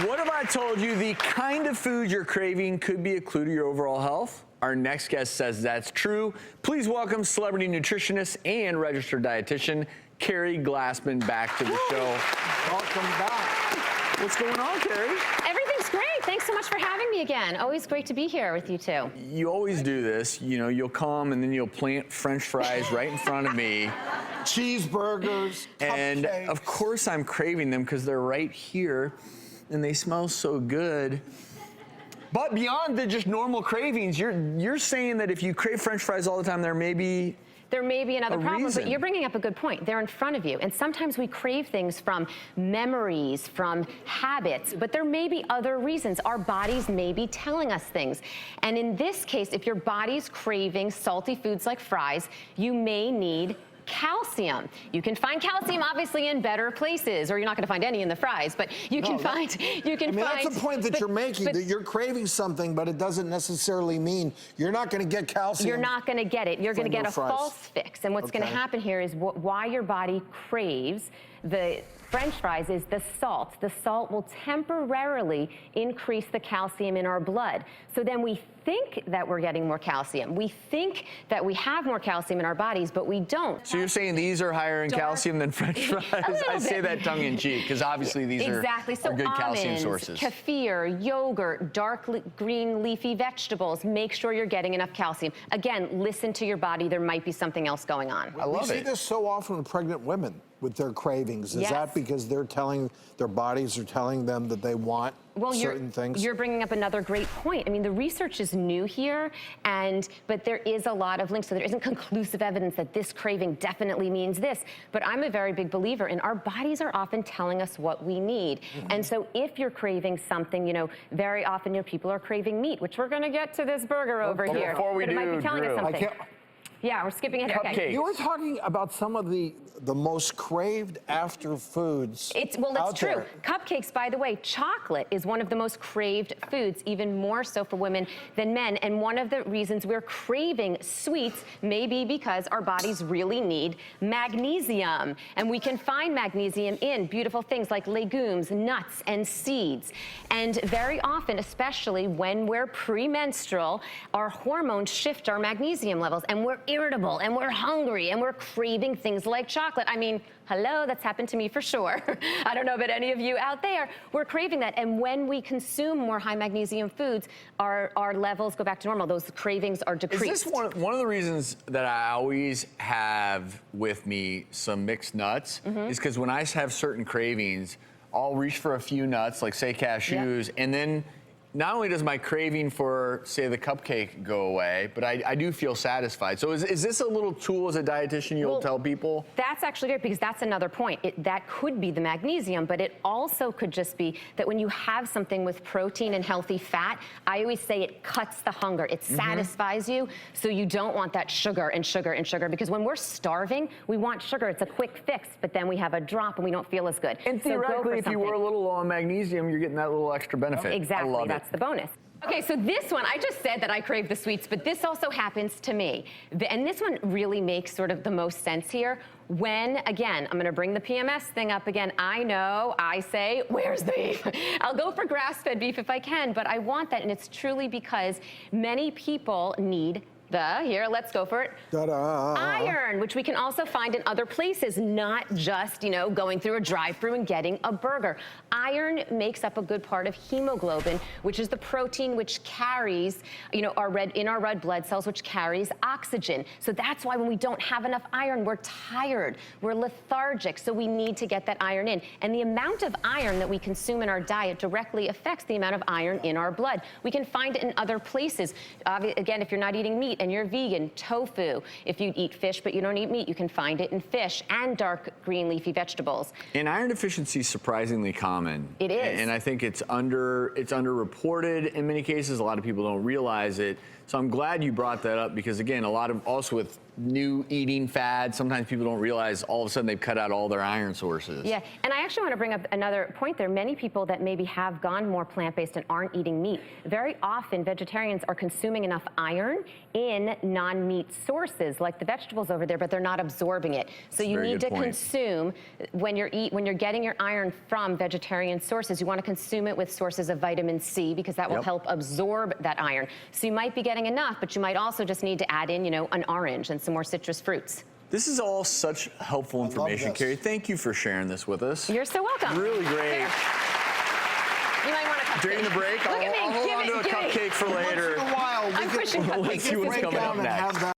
What if I told you the kind of food you're craving could be a clue to your overall health? Our next guest says that's true. Please welcome celebrity nutritionist and registered dietitian Keri Glassman back to the show. Welcome back. What's going on, Keri? Everything's great. Thanks so much for having me again. Always great to be here with you two. You always do this. You know, you'll come and then you'll plant French fries right in front of me. Cheeseburgers, And cupcakes. of course I'm craving them because they're right here and they smell so good. But beyond the just normal cravings, you're saying that if you crave French fries all the time, there may be another problem, reason. but you're bringing up a good point. They're in front of you. And sometimes we crave things from memories, from habits, but there may be other reasons. Our bodies may be telling us things. And in this case, if your body's craving salty foods like fries, you may need calcium. You can find calcium obviously in better places, or you're not going to find any in the fries, but you can find. That's the point that you're making, that you're craving something, but it doesn't necessarily mean you're not going to get calcium. You're not going to get it. You're going to get a false fix. And what's going to happen here is why your body craves the French fries is the salt. The salt will temporarily increase the calcium in our blood. So then we think that we're getting more calcium. We think that we have more calcium in our bodies, but we don't. So you're saying these are higher in calcium than French fries? I say that tongue in cheek because obviously these are good calcium sources. Kefir, yogurt, dark green leafy vegetables. Make sure you're getting enough calcium. Again, listen to your body. There might be something else going on. I love it. We see this so often with pregnant women with their cravings. Is that because their bodies are telling them that they want certain things? You're bringing up another great point. I mean, the research is new here, but there is a lot of links. So there isn't conclusive evidence that this craving definitely means this. But I'm a very big believer in our bodies are often telling us what we need. And so if you're craving something, very often people are craving meat, which we're going to get to this burger over here. Before we but it might be telling us something. Yeah, we're skipping ahead. Okay. You were talking about some of the most craved after foods. It's true. Cupcakes, by the way, chocolate is one of the most craved foods, even more so for women than men. And one of the reasons we're craving sweets may be because our bodies really need magnesium. And we can find magnesium in beautiful things like legumes, nuts, and seeds. And very often, especially when we're premenstrual, our hormones shift our magnesium levels, and we're irritable, and we're hungry, and we're craving things like chocolate. I mean, hello, that's happened to me for sure. I don't know about any of you out there. We're craving that. And when we consume more high magnesium foods, our levels go back to normal. Those cravings are decreased. Is this one of the reasons that I always have with me some mixed nuts is because when I have certain cravings, I'll reach for a few nuts, like say cashews, and then not only does my craving for, say, the cupcake go away, but I do feel satisfied. So is this a little tool as a dietitian you'll tell people? That's actually great because that's another point. That could be the magnesium, but it also could just be that when you have something with protein and healthy fat, I always say it cuts the hunger. It satisfies you, so you don't want that sugar and sugar and sugar, because when we're starving, we want sugar. It's a quick fix, but then we have a drop and we don't feel as good. And theoretically, if you were a little low on magnesium, you're getting that little extra benefit. Exactly. I love That's the bonus. Okay, so this one, I just said that I crave the sweets, but this also happens to me. And this one really makes sort of the most sense here. When, again, I'm gonna bring the PMS thing up again. I know, I say, where's the beef? I'll go for grass-fed beef if I can, but I want that, and it's truly because many people need here, let's go for it. Iron, which we can also find in other places, not just, going through a drive-through and getting a burger. Iron makes up a good part of hemoglobin, which is the protein which carries, in our red blood cells, which carries oxygen. So that's why when we don't have enough iron, we're tired, we're lethargic, so we need to get that iron in. And the amount of iron that we consume in our diet directly affects the amount of iron in our blood. We can find it in other places. Again, if you're not eating meat and you're vegan, tofu. If you eat fish but you don't eat meat, you can find it in fish and dark green leafy vegetables. And iron deficiency is surprisingly common. It is. And I think it's underreported in many cases. A lot of people don't realize it. So I'm glad you brought that up because, again, also with new eating fads, sometimes people don't realize all of a sudden they've cut out all their iron sources. Yeah, and I actually want to bring up another point there. Many people that maybe have gone more plant-based and aren't eating meat, very often vegetarians are consuming enough iron in in non-meat sources like the vegetables over there, but they're not absorbing it. So you need to consume, when you're getting your iron from vegetarian sources, you want to consume it with sources of vitamin C because that will help absorb that iron. So you might be getting enough, but you might also just need to add in, an orange and some more citrus fruits. This is all such helpful information, Keri. Thank you for sharing this with us. You're so welcome. Really great. Here. You might want a cupcake. During the break, I'll hold on to a cupcake for later. Once in a while, I'm pushing cupcakes. Let's see what's coming up next.